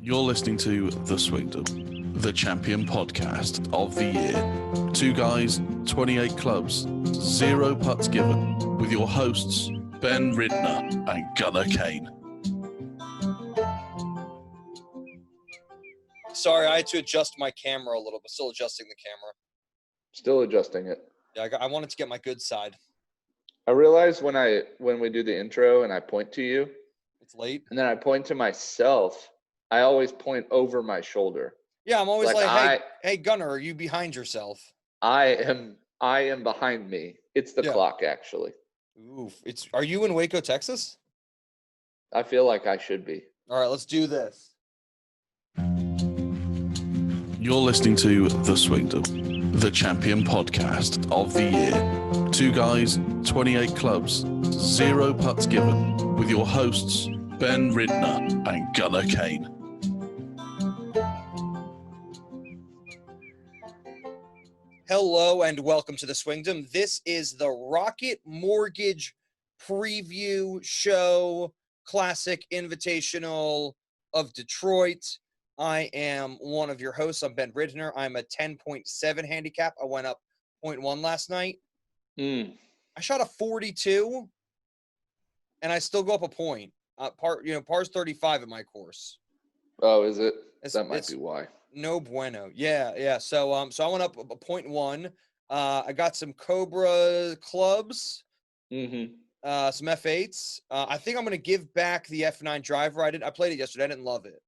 You're listening to The Swingdom, the champion podcast of the year. 2 guys, 28 clubs, 0 putts given, with your hosts, Ben Ridner and Gunnar Kane. Sorry, I had to adjust my camera a little bit. Still adjusting the camera. Still adjusting it. Yeah, I wanted to get my good side. I realize when we do the intro and I point to you, It's late. and then I point to myself, I always point over my shoulder. Yeah, I'm always Like, like, hey, Gunnar, are you behind yourself? I am behind me. It's the clock, actually. Oof. Are you in Waco, Texas? I feel like I should be. All right, let's do this. You're listening to The Swingdom, the champion podcast of the year. 2 guys, 28 clubs, 0 putts given, with your hosts, Ben Ridner and Gunnar Kane. Hello and welcome to the Swingdom. This is the Rocket Mortgage preview show, classic invitational of Detroit. I am one of your hosts. I'm Ben Ridner. I'm a 10.7 handicap. I went up 0.1 last night. I shot a 42, and I still go up a point. Par's 35 at my course. Oh, is it? That might be why. No bueno. Yeah. So I went up a 0.1. I got some Cobra clubs. Some F8s. I think I'm gonna give back the F9 driver. I played it yesterday. I didn't love it.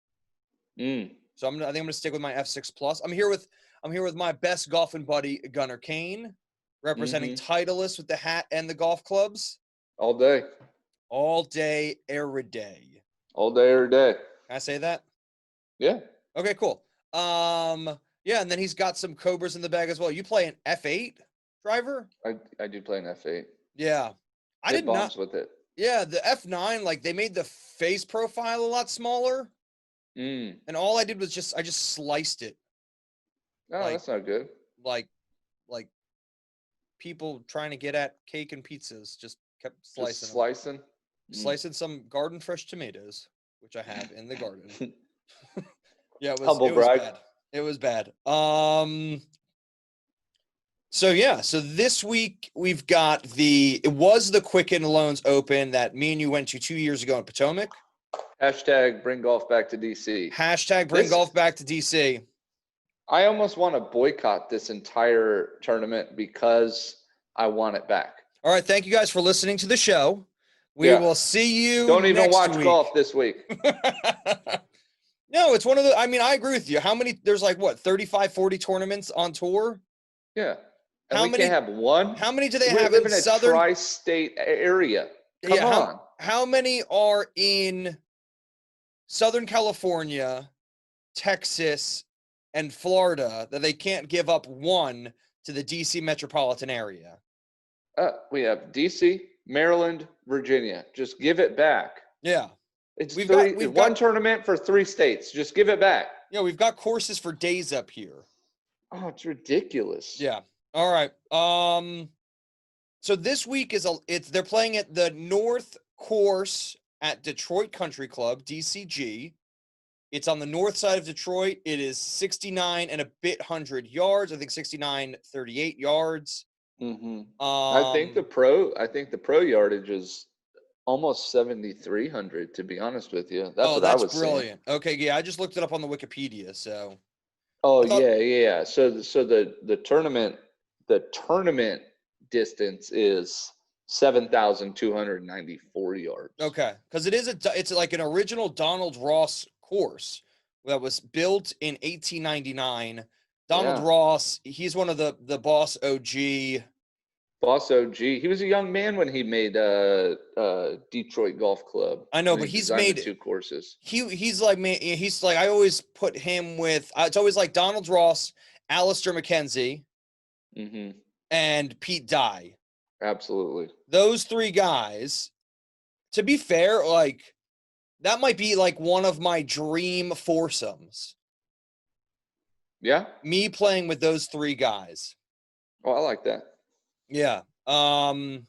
So I think I'm gonna stick with my F6 Plus. I'm here with my best golfing buddy Gunnar Kane, representing Titleist with the hat and the golf clubs. All day, every day. all day, every day. Can I say that? Yeah. Okay, cool. Yeah, and then he's got some Cobras in the bag as well. You play an F8 driver? I do play an F8. Yeah. I did not with it. Yeah, the F9, like they made the face profile a lot smaller. And all I did was I just sliced it. No, that's not good. Like people trying to get at cake and pizzas, just kept slicing. Slicing some garden fresh tomatoes, which I have in the garden. Yeah, it was bad. So this week we've got it was the Quicken Loans Open that me and you went to 2 years ago in Potomac. Hashtag bring golf back to DC. Hashtag bring golf back to DC. I almost want to boycott this entire tournament because I want it back. All right, thank you guys for listening to the show. We will see you. Don't even next watch week. golf this week. No, it's one of the, I agree with you. How many, there's 35, 40 tournaments on tour? Yeah. And we can't have one? How many do they have in a Southern? tri-state area. Come on. How many are in Southern California, Texas, and Florida that they can't give up one to the DC metropolitan area? We have DC, Maryland, Virginia. Just give it back. Yeah. We've got tournament for 3 states. Just give it back. Yeah, we've got courses for days up here. Oh, it's ridiculous. Yeah. All right. So this week they're playing at the North Course at Detroit Country Club, DCG. It's on the north side of Detroit. It is 69 and a bit 100 yards. I think 69.38 yards. I think the pro yardage is almost 7,300, to be honest with you. That's brilliant. Saying. Okay, yeah, I just looked it up on the Wikipedia, so. Yeah. So the tournament distance is 7,294 yards. Okay, because it's like an original Donald Ross course that was built in 1899. Donald Ross, he's one of the Boss OG. Boss OG. He was a young man when he made Detroit Golf Club. I know, but he's made 2 courses. He's like I always put him with. It's always like Donald Ross, Alistair McKenzie, and Pete Dye. Absolutely. Those 3 guys. To be fair, that might be one of my dream foursomes. Yeah. Me playing with those 3 guys. Oh, I like that. Yeah. So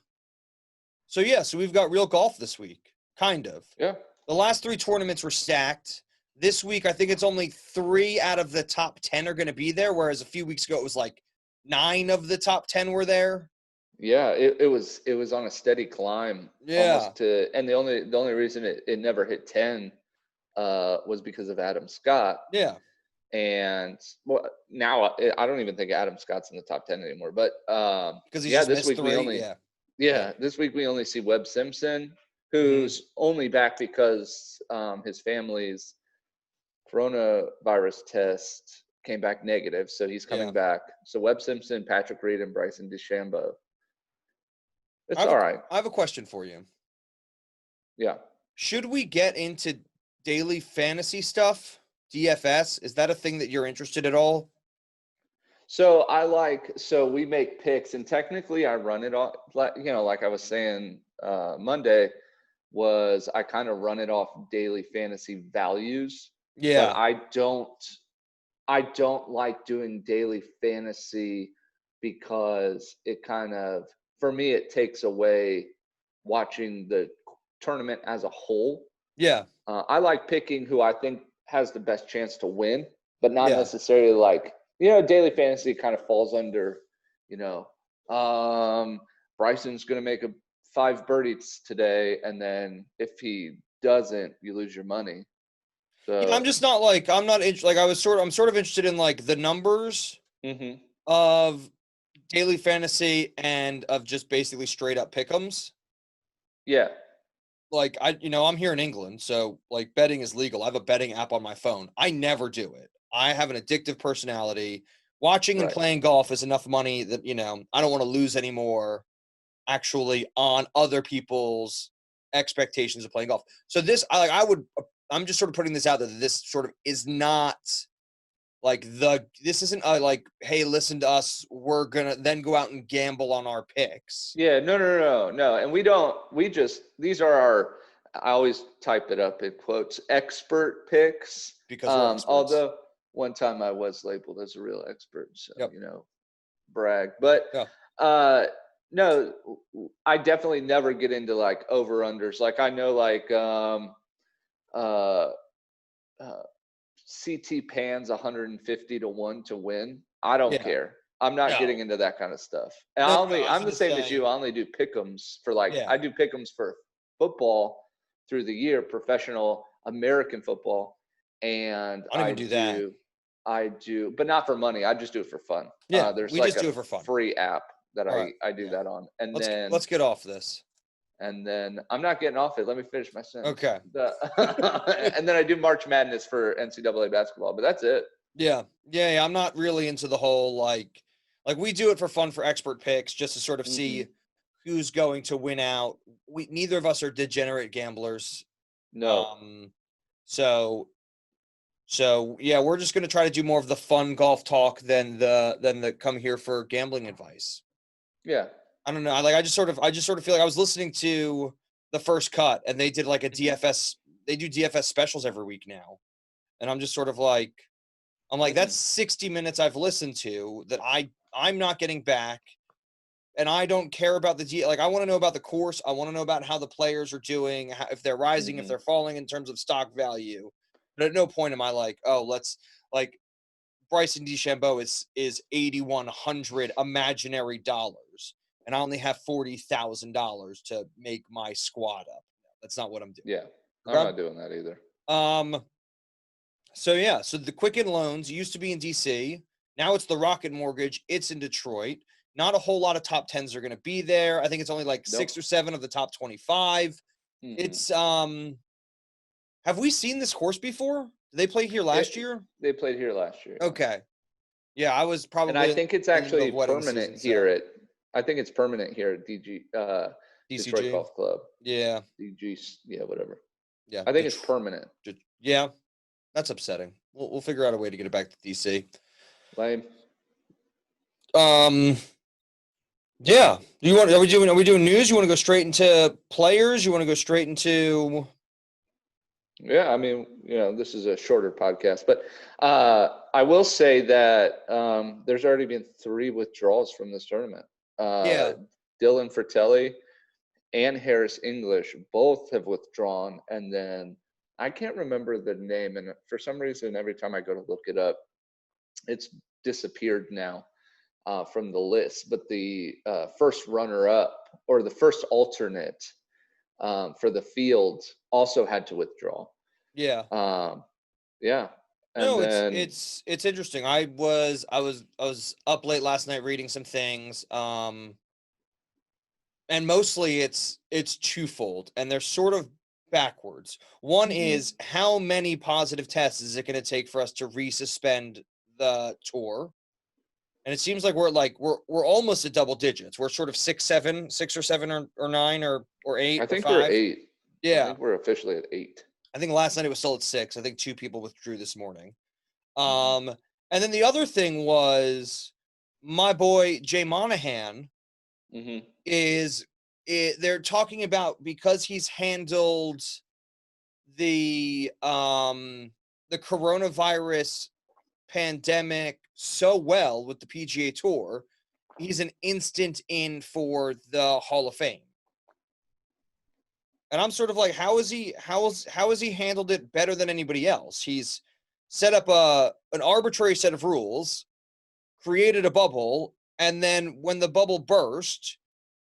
we've got real golf this week. Kind of. Yeah. The last 3 tournaments were stacked. This week, I think it's only 3 out of the top 10 are going to be there, whereas a few weeks ago it was like 9 of the top 10 were there. Yeah, it was on a steady climb almost to, and the only reason it never hit 10 was because of Adam Scott. Yeah. And well, now I don't even think Adam Scott's in the top 10 anymore. But because this week 3, this week we only see Webb Simpson, who's only back because his family's coronavirus test came back negative, so he's coming back. So Webb Simpson, Patrick Reed, and Bryson DeChambeau. It's all right. I have a question for you. Yeah. Should we get into daily fantasy stuff? DFS, is that a thing that you're interested at all? So we make picks, and technically I run it off, like I was saying Monday, was I kind of run it off daily fantasy values. Yeah. But I don't like doing daily fantasy because it kind of, for me, it takes away watching the tournament as a whole. Yeah. I like picking who I think has the best chance to win, but not necessarily like, daily fantasy kind of falls under, Bryson's going to make 5 birdies today, and then if he doesn't, you lose your money. So yeah, I'm just not like, I'm sort of interested in like the numbers of daily fantasy and of just basically straight up pick'ems. Yeah. Like I'm here in England, so like betting is legal. I have a betting app on my phone. I never do it. I have an addictive personality. Watching and playing golf is enough money that, I don't want to lose anymore actually on other people's expectations of playing golf. So this, I'm just sort of putting this out there that this sort of is not like this isn't like, hey, listen to us, we're gonna then go out and gamble on our picks. Yeah, no. And these are our, I always type it up in quotes, expert picks. Because we're experts. Although one time I was labeled as a real expert, so brag. But no, I definitely never get into like over-unders. Like I know CT Pan's 150-1 to win. I don't care. I'm not getting into that kind of stuff. And I'm the same as you. I only do pick'ems for I do pick'ems for football through the year, professional American football. And I don't even do that. I do, but not for money. I just do it for fun. Yeah, there's we just do it for fun. Free app that I do that on. And let's get off this. And then I'm not getting off it. Let me finish my sentence. Okay. And then I do March Madness for NCAA basketball, but that's it. Yeah. I'm not really into the whole like we do it for fun for expert picks just to sort of see who's going to win out. Neither of us are degenerate gamblers. No. So yeah, we're just going to try to do more of the fun golf talk than the come here for gambling advice. Yeah. I don't know. I just sort of feel like I was listening to the First Cut and they did like a DFS. They do DFS specials every week now. And I'm just sort of like, that's 60 minutes I've listened to that I'm not getting back. And I don't care about I want to know about the course. I want to know about how the players are doing, if they're rising, if they're falling in terms of stock value. But at no point am I like, oh, let's like Bryson DeChambeau is $8,100 imaginary dollars. And I only have $40,000 to make my squad up. That's not what I'm doing. Yeah, I'm not doing that either. So the Quicken Loans used to be in DC. Now it's the Rocket Mortgage. It's in Detroit. Not a whole lot of top 10s are going to be there. I think it's only like 6 or 7 of the top 25. It's have we seen this course before? Did they play here last year? They played here last year. Okay. Yeah, I was probably. And I think it's actually permanent here I think it's permanent here at DCG. Detroit Golf Club. Yeah. DG, whatever. Yeah. I think it's permanent. Yeah. That's upsetting. We'll figure out a way to get it back to DC. Lame. Yeah. Are we doing news? You want to go straight into players? You want to go straight into? Yeah, I mean, this is a shorter podcast, but I will say that there's already been 3 withdrawals from this tournament. Dylan Fratelli and Harris English both have withdrawn, and then I can't remember the name, and for some reason, every time I go to look it up, it's disappeared now from the list. But the first runner-up or the first alternate for the field also had to withdraw. Yeah. Yeah. And no, then, it's interesting. I was up late last night reading some things. And mostly it's twofold, and they're sort of backwards. One is, how many positive tests is it going to take for us to resuspend the tour? And it seems like we're almost at double digits. We're sort of 6 or 7 or 9 or 8 I or think 5. we're 8. Yeah. I think we're officially at 8. I think last night it was still at 6. I think 2 people withdrew this morning. And then the other thing was, my boy Jay Monahan they're talking about, because he's handled the coronavirus pandemic so well with the PGA Tour, he's an instant in for the Hall of Fame. And I'm sort of like, how has he handled it better than anybody else? He's set up an arbitrary set of rules, created a bubble, and then when the bubble burst,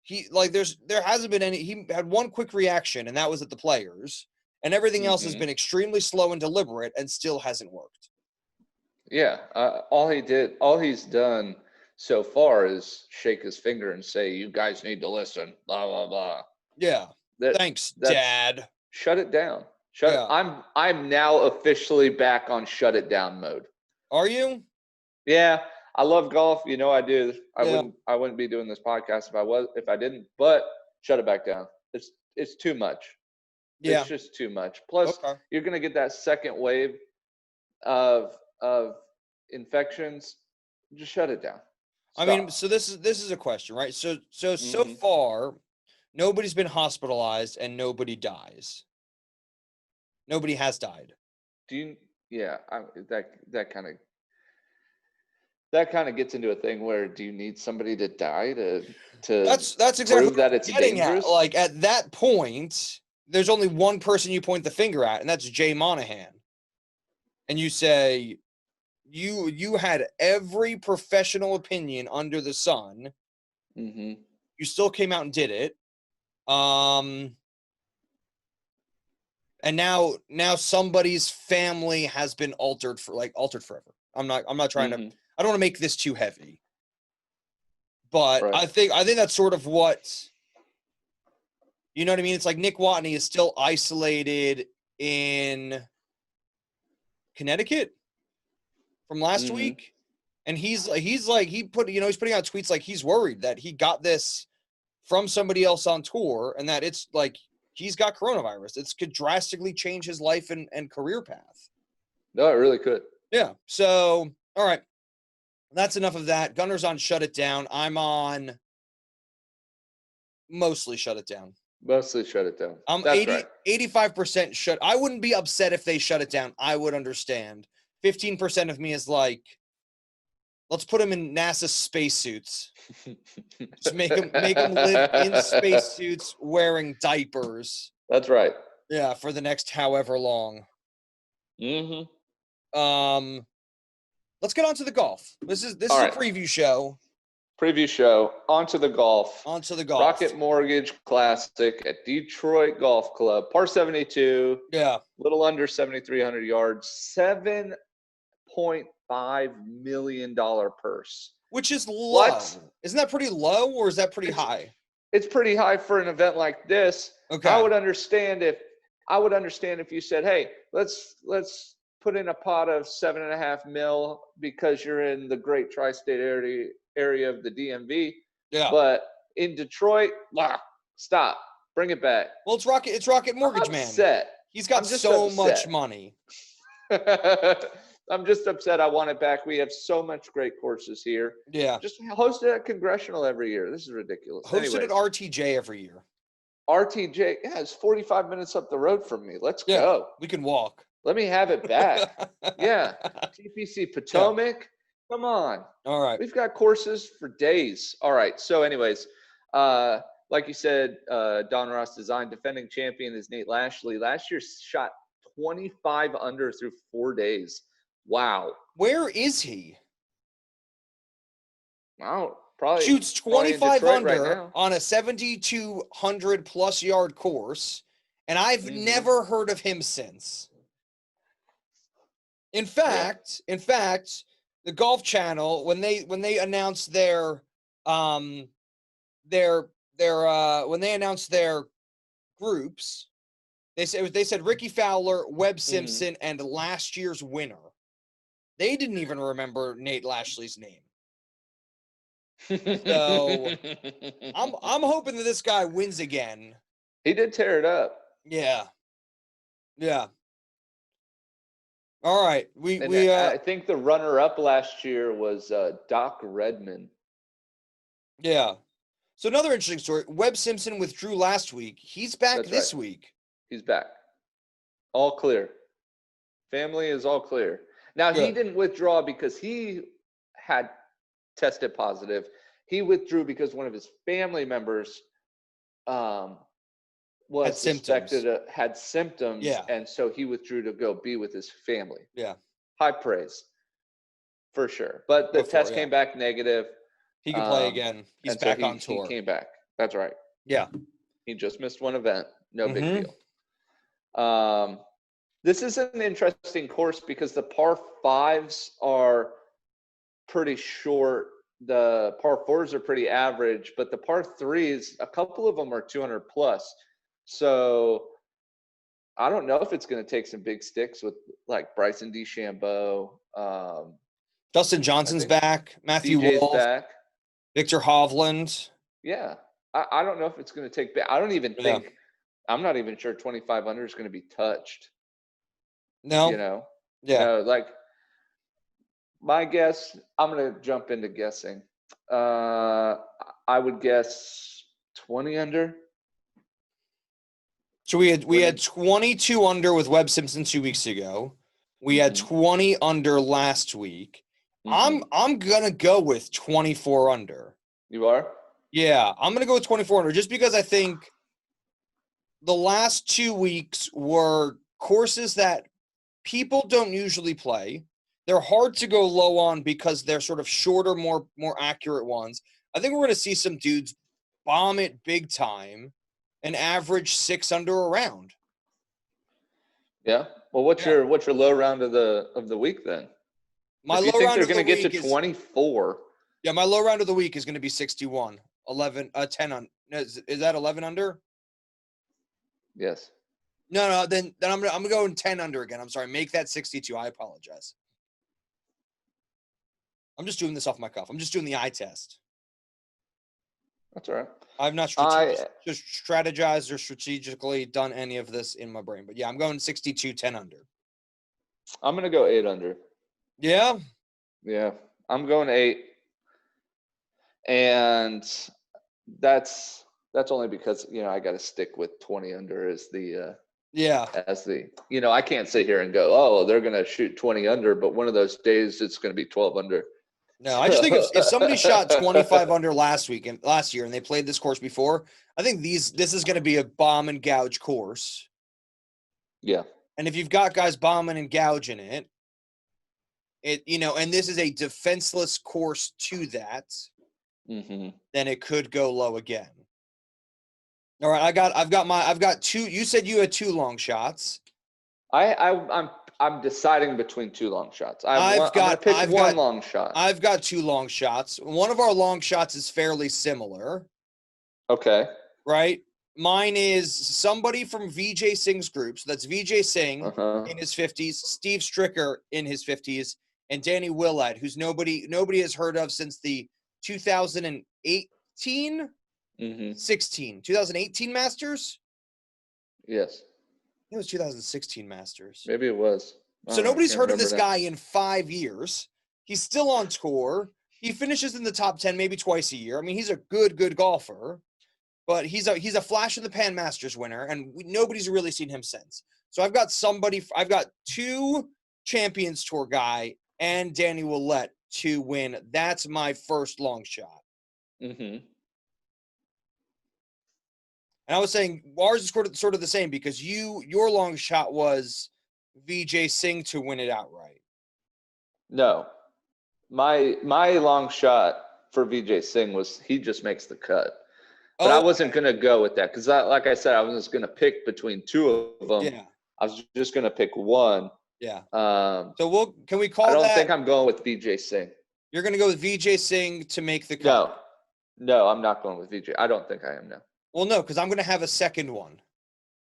he had one quick reaction, and that was at the players, and everything else has been extremely slow and deliberate and still hasn't worked. Yeah. All he's done so far is shake his finger and say, you guys need to listen, blah, blah, blah. Yeah. Thanks, Dad. Shut it down. I'm now officially back on shut it down mode. Are you? Yeah. I love golf. You know I do. I wouldn't be doing this podcast if I didn't. But shut it back down. It's too much. Yeah. It's just too much. Plus, you're gonna get that second wave of infections. Just shut it down. Stop. I mean, so this is a question, right? So far, nobody's been hospitalized and nobody dies. Nobody has died. That kind of gets into a thing where, do you need somebody to die to that's exactly prove that it's dangerous? at. Like, at that point, there's only one person you point the finger at, and that's Jay Monahan. And you say, you had every professional opinion under the sun. You still came out and did it. And now somebody's family has been altered forever. I'm not trying to. I don't want to make this too heavy, but right. I think that's sort of what, you know what I mean? It's like Nick Watney is still isolated in Connecticut from last week, and he's putting out tweets like he's worried that he got this from somebody else on tour, and that it's like he's got coronavirus. It could drastically change his life and career path. No, it really could. Yeah. So, all right. That's enough of that. Gunner's on shut it down. I'm on mostly shut it down. Mostly shut it down. I'm 85% shut. I wouldn't be upset if they shut it down. I would understand. 15% of me is like, let's put them in NASA spacesuits. Just make them live in spacesuits wearing diapers. That's right. Yeah, for the next however long. Let's get on to the golf. This is a preview show. On to the golf. Rocket Mortgage Classic at Detroit Golf Club. Par 72. Yeah. Little under 7,300 yards. $7.5 million purse. Which is low. What? Isn't that pretty low, or is that pretty high? It's pretty high for an event like this. Okay. I would understand if you said, hey, let's put in a pot of $7.5 million because you're in the great tri-state area of the DMV. Yeah. But in Detroit, stop. Bring it back. Well, it's Rocket Mortgage, man. He's got so much money. I'm just upset. I want it back. We have so much great courses here. Yeah. Just host it at Congressional every year. This is ridiculous. Host it at RTJ every year. RTJ, it's 45 minutes up the road from me. Let's go. We can walk. Let me have it back. Yeah. TPC Potomac. Yeah. Come on. All right. We've got courses for days. All right. So anyways, like you said, Don Ross Design defending champion is Nate Lashley. Last year shot 25 under through 4 days. Wow. Where is he? Wow. Probably shoots probably in 25 Detroit under right now. on a 7,200 plus yard course, and I've never heard of him since. In fact, the Golf Channel, when they announced their groups, they said Ricky Fowler, Webb Simpson, and last year's winner. They didn't even remember Nate Lashley's name. So I'm hoping that this guy wins again. He did tear it up. Yeah. All right. I think the runner-up last year was Doc Redman. Yeah. So another interesting story. Webb Simpson withdrew last week. He's back this week. He's back. All clear. Family is all clear. Now, he didn't withdraw because he had tested positive. He withdrew because one of his family members was suspected had symptoms. Yeah. And so he withdrew to go be with his family. Yeah. High praise. For sure. But the test came back negative. He can play again. He's back on tour. He came back. That's right. Yeah. He just missed one event. No big deal. This is an interesting course because the par fives are pretty short. The par fours are pretty average, but the par threes, a couple of them are 200 plus. So I don't know if it's going to take some big sticks with like Bryson DeChambeau. Justin Johnson's back. Matthew Wolff back. Victor Hovland. Yeah. I don't know if it's going to take. I don't even think. I'm not even sure 25 under is going to be touched. No. You know? Yeah. No, like my guess, I'm going to jump into guessing. I would guess 20 under. So we had 22 under with Webb Simpson 2 weeks ago. We had 20 under last week. I'm going to go with 24 under. You are? Yeah, I'm going to go with 24 under just because I think the last 2 weeks were courses that people don't usually play. They're hard to go low on because they're sort of shorter, more accurate ones. I think we're going to see some dudes bomb it big time and average 6 under a round. Yeah. Well, what's your low round of the week then? My if you low think round they're going to get to 24. Yeah, my low round of the week is going to be 61. 10 on. Is that 11 under? Yes. No. Then I'm going 10 under again. I'm sorry. Make that 62. I apologize. I'm just doing this off my cuff. I'm just doing the eye test. That's all right. I've not strategized or strategically done any of this in my brain. But yeah, I'm going 62, 10 under. I'm going to go 8 under. Yeah? Yeah. I'm going 8. And that's only because, I got to stick with 20 under as the I can't sit here and go, oh, they're going to shoot 20 under, but one of those days it's going to be 12 under. No, I just think if somebody shot 25 under last year and they played this course before, I think this is going to be a bomb and gouge course. Yeah. And if you've got guys bombing and gouging it, and this is a defenseless course to that, then it could go low again. All right, I've got 2. You said you had 2 long shots. I'm deciding between 2 long shots. I'm gonna pick one long shot. I've got 2 long shots. One of our long shots is fairly similar. Okay. Right? Mine is somebody from VJ Singh's group. So that's VJ Singh in his 50s, Steve Stricker in his 50s, and Danny Willett, who's nobody has heard of since the 2018 Masters? Yes. It was 2016 Masters. Maybe it was. So nobody's heard of this guy in 5 years. He's still on tour. He finishes in the top 10 maybe twice a year. I mean, he's a good golfer, but he's a flash in the pan Masters winner, and nobody's really seen him since. So I've got 2 Champions Tour guy and Danny Willett to win. That's my first long shot. And I was saying ours is sort of the same because your long shot was Vijay Singh to win it outright? No. My long shot for Vijay Singh was he just makes the cut. But I wasn't going to go with that because, like I said, I was just going to pick between two of them. Yeah. I was just going to pick one. Yeah. So can we call that? I don't think I'm going with Vijay Singh. You're going to go with Vijay Singh to make the cut? No, I'm not going with Vijay. I don't think I am now. Well, no, because I'm going to have a second one.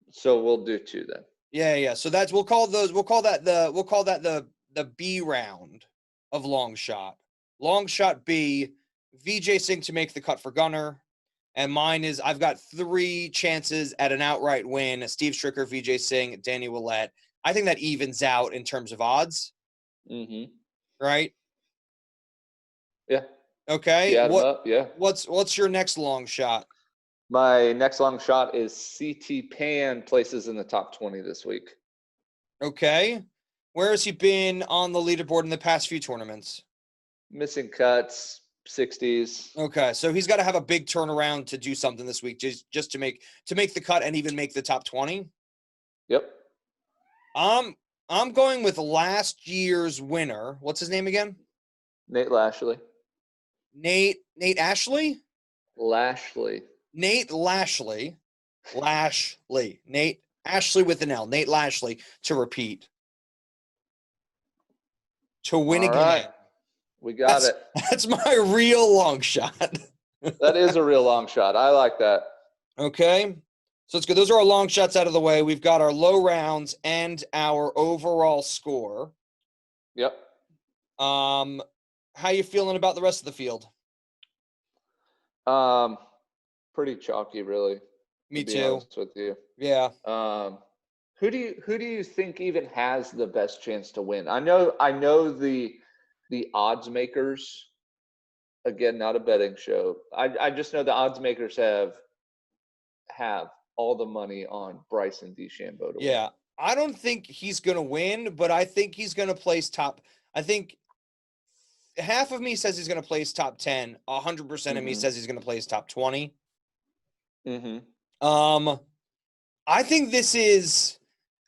So we'll do two then. Yeah. So we'll call that the B round of long shot. Long shot B, Vijay Singh to make the cut for Gunnar. And mine is I've got 3 chances at an outright win. Steve Stricker, Vijay Singh, Danny Willett. I think that evens out in terms of odds. Mm-hmm. Right? Yeah. Okay. Yeah. What's your next long shot? My next long shot is CT Pan places in the top 20 this week. Okay. Where has he been on the leaderboard in the past few tournaments? Missing cuts, 60s. Okay, so he's got to have a big turnaround to do something this week, just to make the cut and even make the top 20. Yep. I'm going with last year's winner. What's his name again? Nate Lashley. Nate Ashley? Lashley. Nate Lashley. Nate Ashley with an L. Nate Lashley to repeat. To win All again. Right. We got it. That's my real long shot. That is a real long shot. I like that. Okay. So let's go. Those are our long shots out of the way. We've got our low rounds and our overall score. Yep. How you feeling about the rest of the field? Pretty chalky, really. Me to be too. honest with you. Yeah. Who do you think even has the best chance to win? I know the odds makers. Again, not a betting show. I just know the odds makers have all the money on Bryson DeChambeau to win. I don't think he's going to win, but I think he's going to place top. I think half of me says he's going to place top 10. 100% of me says he's going to place top 20. Mm-hmm. I think this is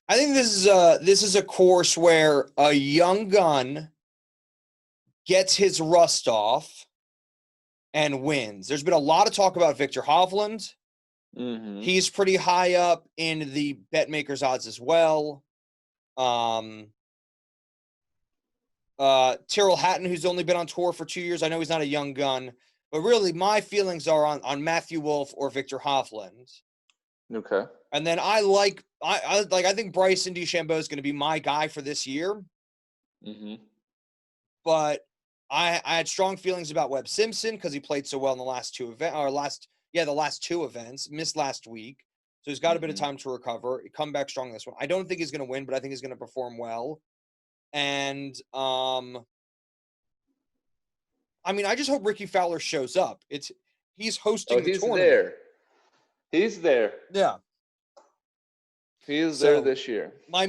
a course where a young gun gets his rust off and wins. There's been a lot of talk about Victor Hovland. Mm-hmm. He's pretty high up in the bet makers odds as well. Tyrrell Hatton, who's only been on tour for 2 years. I know he's not a young gun, but really my feelings are on Matthew Wolff or Victor Hovland. Okay. And then I think Bryson DeChambeau is going to be my guy for this year. Mm-hmm. But I had strong feelings about Webb Simpson because he played so well in the last 2 events, the last 2 events, missed last week. So he's got a bit of time to recover, come back strong this one. I don't think he's going to win, but I think he's going to perform well. And I just hope Ricky Fowler shows up. He's hosting the tournament. He's there. Yeah. He is there this year. My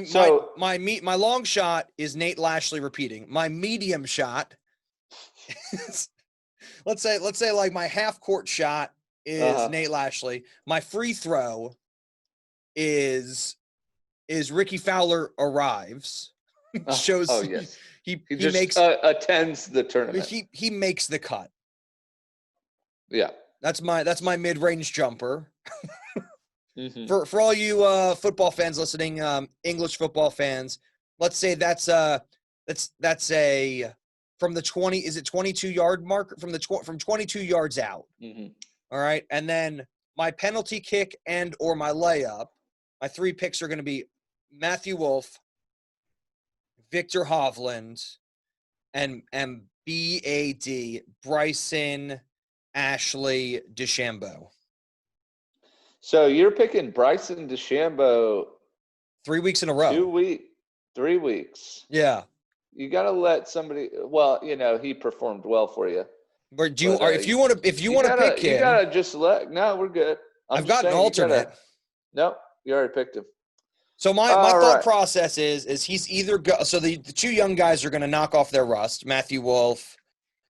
long shot is Nate Lashley repeating. My medium shot is, let's say like my half court shot is Nate Lashley. My free throw is Ricky Fowler arrives. Shows yes. He just makes attends the tournament. He makes the cut. Yeah. That's my mid-range jumper. Mm-hmm. For all you football fans listening, English football fans, let's say that's a from the 20, is it 22-yard mark from 22 yards out. Mm-hmm. All right, and then my penalty kick and or my layup, my 3 picks are going to be Matthew Wolff, Victor Hovland, and BAD Bryson Ashley DeChambeau. So you're picking Bryson DeChambeau 3 weeks in a row. 3 weeks. Yeah. You got to let somebody. Well, he performed well for you. But if you want to pick him, you gotta just let. No, we're good. I've got an alternate. Nope, you already picked him. So my thought process is he's either so the 2 young guys are going to knock off their rust. Matthew Wolff,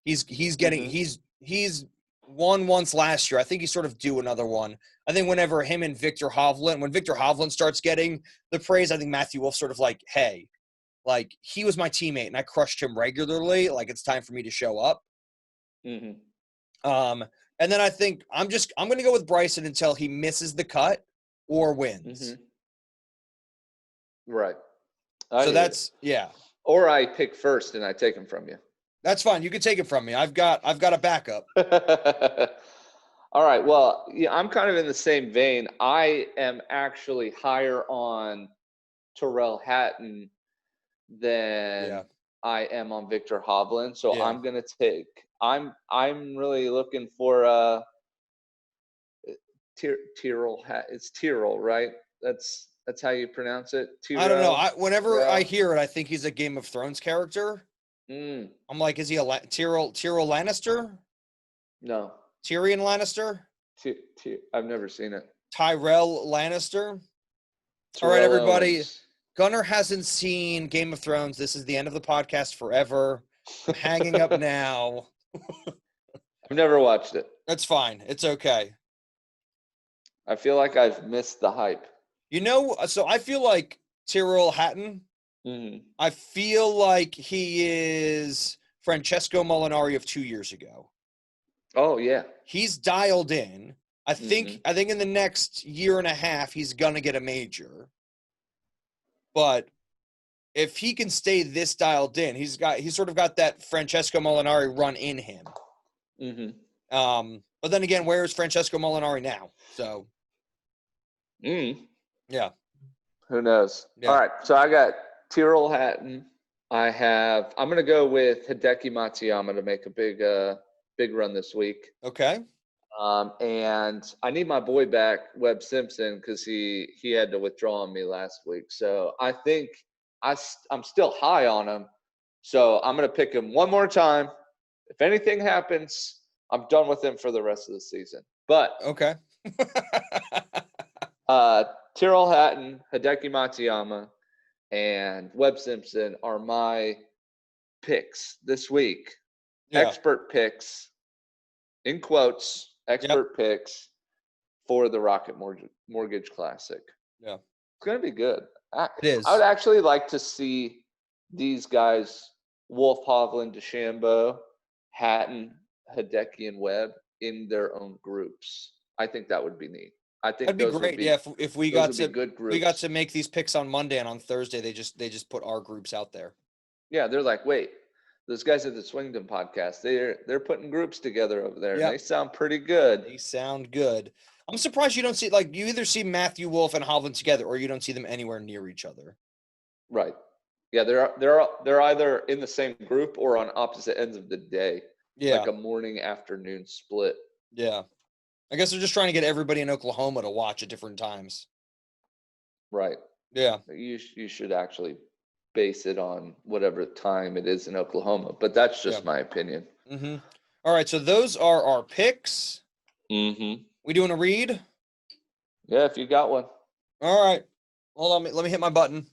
he's getting he's won once last year. I think he's sort of due another one. I think whenever him and Victor Hovland, when Victor Hovland starts getting the praise, I think Matthew Wolf sort of like, hey, like he was my teammate and I crushed him regularly. Like it's time for me to show up. Mm-hmm. And then I think I'm going to go with Bryson until he misses the cut or wins. Mm-hmm. Right. So that's yeah. Or I pick first and I take him from you. That's fine. You can take it from me. I've got a backup. All right. Well, yeah, I'm kind of in the same vein. I am actually higher on Tyrrell Hatton than I am on Victor Hovland. So I'm gonna take. I'm really looking for Tyrrell Hat. It's Tyrrell, right? That's how you pronounce it. Tyrrell, I don't know. Whenever I hear it, I think he's a Game of Thrones character. I'm like, is he a Tyrell Lannister? No. Tyrion Lannister? I've never seen it. Tyrell Lannister? All right, everybody. Gunnar hasn't seen Game of Thrones. This is the end of the podcast forever. I'm hanging up now. I've never watched it. That's fine. It's okay. I feel like I've missed the hype. You know, so I feel like Tyrrell Hatton, I feel like he is Francesco Molinari of 2 years ago. Oh, yeah. He's dialed in. I think in the next year and a half, he's going to get a major. But if he can stay this dialed in, he's sort of got that Francesco Molinari run in him. But then again, where is Francesco Molinari now? So, yeah. Who knows? Yeah. All right. So I got Tyrrell Hatton. I'm going to go with Hideki Matsuyama to make a big run this week. Okay. And I need my boy back, Webb Simpson, because he had to withdraw on me last week. So I think I'm still high on him. So I'm going to pick him one more time. If anything happens, I'm done with him for the rest of the season. But okay. Tyrrell Hatton, Hideki Matsuyama, and Webb Simpson are my picks this week. Yeah. Expert picks, in quotes, picks for the Rocket Mortgage Classic. Yeah. It's going to be good. It is. I would actually like to see these guys, Wolf, Hovland, DeChambeau, Hatton, Hideki, and Webb, in their own groups. I think that would be neat. I think that'd be great. If we got to make these picks on Monday and on Thursday, they just put our groups out there. Yeah, they're like, wait, those guys at the Swingdom podcast, they're putting groups together over there. Yep. And they sound pretty good. They sound good. I'm surprised you don't see, like, you either see Matthew Wolf and Hovland together, or you don't see them anywhere near each other. Right. Yeah, they're either in the same group or on opposite ends of the day. Yeah. Like a morning afternoon split. Yeah. I guess they're just trying to get everybody in Oklahoma to watch at different times. Right. Yeah. You should actually base it on whatever time it is in Oklahoma, but that's just my opinion. All right, so those are our picks. We doing a read? Yeah, if you got one. All right. Hold on, let me hit my button.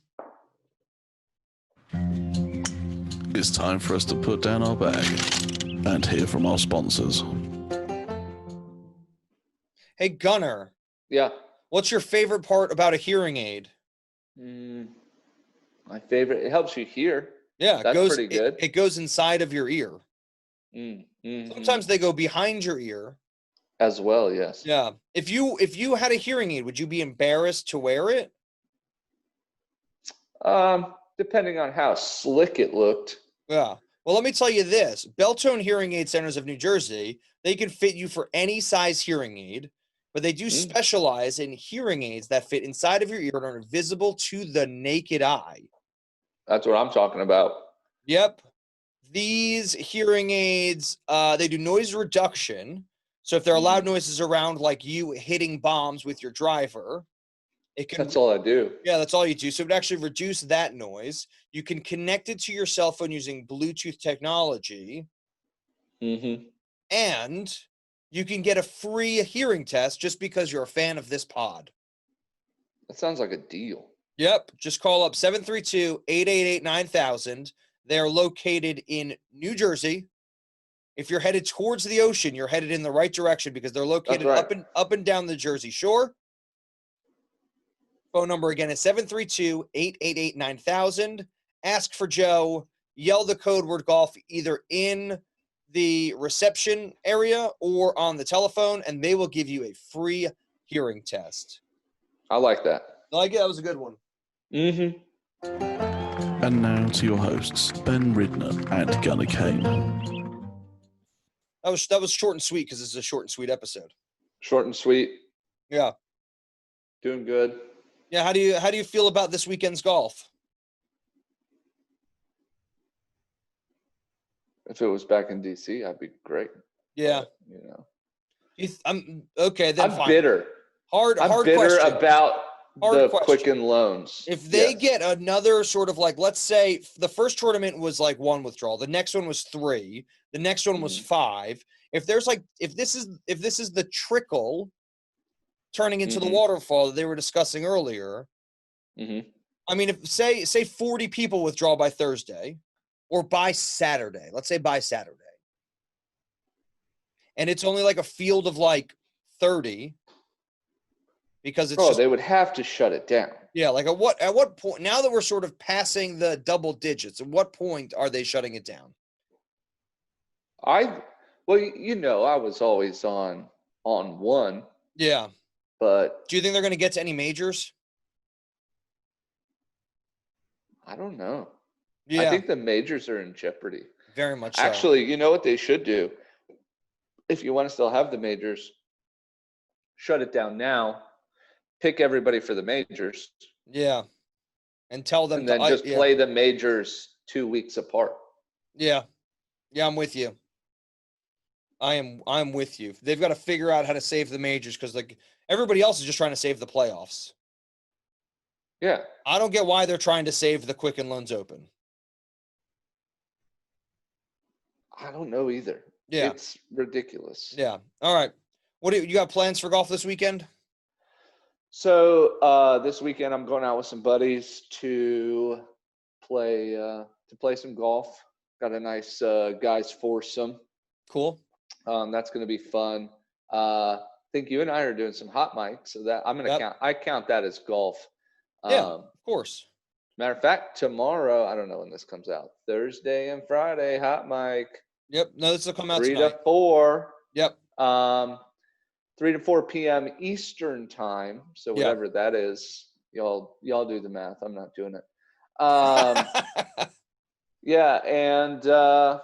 It's time for us to put down our bag and hear from our sponsors. Hey, Gunnar. Yeah. What's your favorite part about a hearing aid? My favorite, it helps you hear. Yeah, that's pretty good. It goes inside of your ear. Sometimes they go behind your ear. As well, yes. Yeah. If you had a hearing aid, would you be embarrassed to wear it? Depending on how slick it looked. Yeah. Well, let me tell you this. Beltone Hearing Aid Centers of New Jersey, they can fit you for any size hearing aid, but they do specialize in hearing aids that fit inside of your ear and are visible to the naked eye. That's what I'm talking about. Yep. These hearing aids, they do noise reduction. So if there are loud noises around, like you hitting bombs with your driver, that's all I do. Yeah, that's all you do. So it would actually reduce that noise. You can connect it to your cell phone using Bluetooth technology. And you can get a free hearing test just because you're a fan of this pod. That sounds like a deal. Yep. Just call up 732-888-9000. They're located in New Jersey. If you're headed towards the ocean, you're headed in the right direction because they're located up and down the Jersey Shore. Phone number again is 732-888-9000. Ask for Joe. Yell the code word golf either in the reception area or on the telephone, and they will give you a free hearing test. I like that. I like it. That was a good one. Mm-hmm. And now to your hosts, Ben Ridner and Gunnar Kane. That was short and sweet because this is a short and sweet episode. Short and sweet. Yeah. Doing good. Yeah. How do you feel about this weekend's golf? If it was back in DC, I'd be great. Yeah. But, you know. I'm okay. Then I'm fine. bitter. Hard bitter question. about Hard the question. Quicken loans. If they get another sort of like, let's say the first tournament was like 1 withdrawal, the next one was 3, the next one was 5. If there's like, if this is the trickle turning into the waterfall that they were discussing earlier, I mean, if say 40 people withdraw by Thursday or by Saturday, let's say by Saturday, and it's only like a field of like 30. Because it's they would have to shut it down. Yeah, like at what point, now that we're sort of passing the double digits, at what point are they shutting it down? I was always on 1. Yeah. But do you think they're going to get to any majors? I don't know. Yeah. I think the majors are in jeopardy. Very much so. Actually, you know what they should do? If you want to still have the majors, shut it down now. Pick everybody for the majors. Yeah. And tell them and then just play the majors 2 weeks apart. Yeah. Yeah, I'm with you. I'm with you. They've got to figure out how to save the majors because like everybody else is just trying to save the playoffs. Yeah. I don't get why they're trying to save the Quicken Loans Open. I don't know either. Yeah. It's ridiculous. Yeah. All right. What do you got plans for golf this weekend? So this weekend I'm going out with some buddies to play some golf. Got a nice guys foursome. Cool. That's going to be fun. I think you and I are doing some hot mics, so that I'm going to count that as golf. Yeah, of course. Matter of fact, tomorrow, I don't know when this comes out, Thursday and Friday, hot mic. Yep. No, this will come out 3 tonight. to 4. Yep. 3 to 4 p.m. Eastern time. So whatever that is, y'all do the math. I'm not doing it. Yeah, and I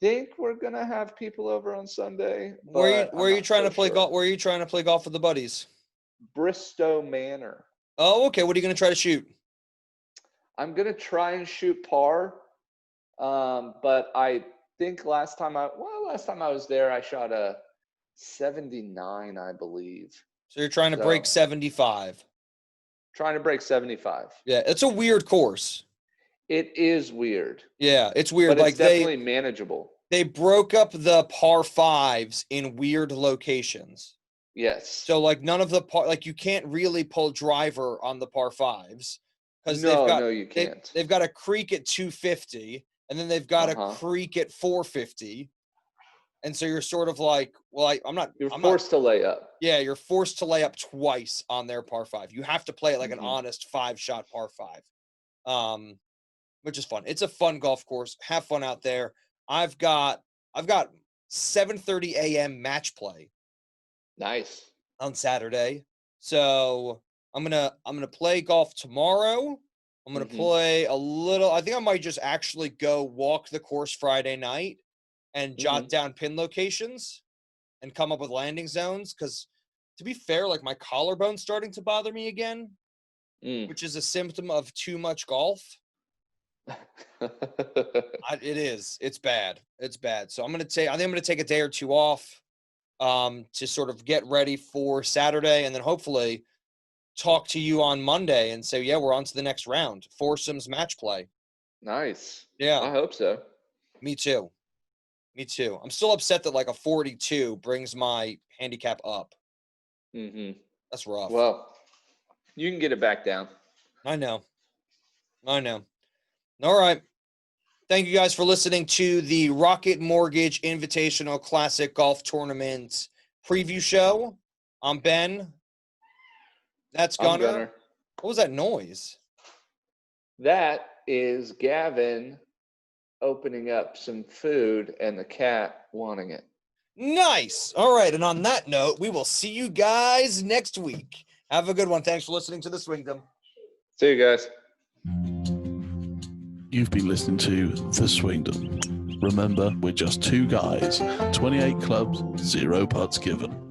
think we're gonna have people over on Sunday. Where are you trying to play golf? Where are you trying to play golf with the buddies? Bristow Manor. Oh, okay. What are you gonna try to shoot? I'm gonna try and shoot par. But I think last time I was there, I shot a 79, I believe. So you're trying to break 75. Trying to break 75. Yeah, it's a weird course. It is weird. Yeah, it's weird. But it's definitely manageable. They broke up the par 5s in weird locations. Yes. So like none of the you can't really pull driver on the par 5s because you can't. They've got a creek at 250 and then they've got a creek at 450. And so you're sort of like, You're forced to lay up. Yeah, you're forced to lay up twice on their par 5. You have to play it like an honest 5-shot par 5, which is fun. It's a fun golf course. Have fun out there. I've got 7:30 a.m. match play. Nice. On Saturday, so I'm gonna play golf tomorrow. I'm gonna play a little. I think I might just actually go walk the course Friday night and jot down pin locations and come up with landing zones. Because to be fair, like my collarbone's starting to bother me again, which is a symptom of too much golf. It is. It's bad. It's bad. So I think I'm gonna take a day or two off to sort of get ready for Saturday and then hopefully talk to you on Monday and say, yeah, we're on to the next round. Foursomes match play. Nice. Yeah. I hope so. Me too. I'm still upset that like a 42 brings my handicap up. That's rough. Well, you can get it back down. I know. All right. Thank you guys for listening to the Rocket Mortgage Invitational Classic Golf Tournament preview show. I'm Ben. That's Gunnar. I'm Gunnar. What was that noise? That is Gavin opening up some food and the cat wanting it. Nice. All right. And on that note, we will see you guys next week. Have a good one. Thanks for listening to the Swingdom. See you guys. You've been listening to The Swingdom. Remember, we're just two guys, 28 clubs, 0 putts given.